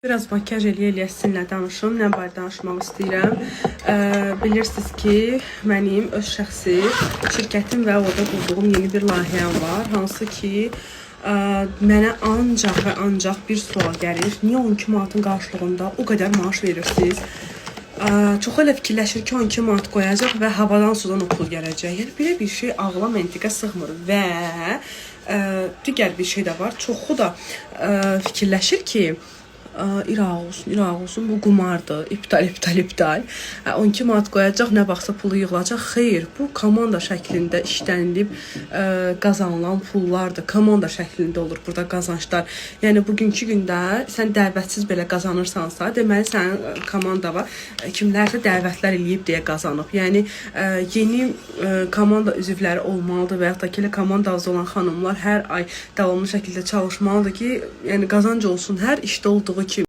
Biraz makyaj eləyə sizinlə danışım. Nə barədə danışmaq istəyirəm? Bilirsiniz ki, mənim öz şəxsi şirkətim və orada qurduğum yeni bir layihəm var. Hansı ki, mənə ancaq və ancaq bir sual gəlir. Niyə 12 manatın qarşılığında o qədər maaş verirsiniz? Çox elə fikirləşir ki, 12 manat qoyacaq və havadan sudan o pul gələcək. Yəni, belə bir şey ağla, məntiqə sığmır və digər bir şey də var. Çoxu da fikirləşir ki, İraq olsun, bu qumardır, iptal. 12 manat qoyacaq, nə vaxtsa pulu yığılacaq. Xeyr, bu komanda şəklində işlənilib qazanılan pullardır. Komanda şəklində olur burada qazançlar. Yəni, bugünkü gündə sən dəvətsiz belə qazanırsansa, deməli, sənin komanda var. Kimlərsə dəvətlər eləyib deyə qazanıb. Yəni, yeni komanda üzvləri olmalıdır və yaxud da ki, komandası olan xanımlar hər ay davamlı şəkildə çalışmalıdır ki, yəni qazanc olsun. Hər işdə olduğu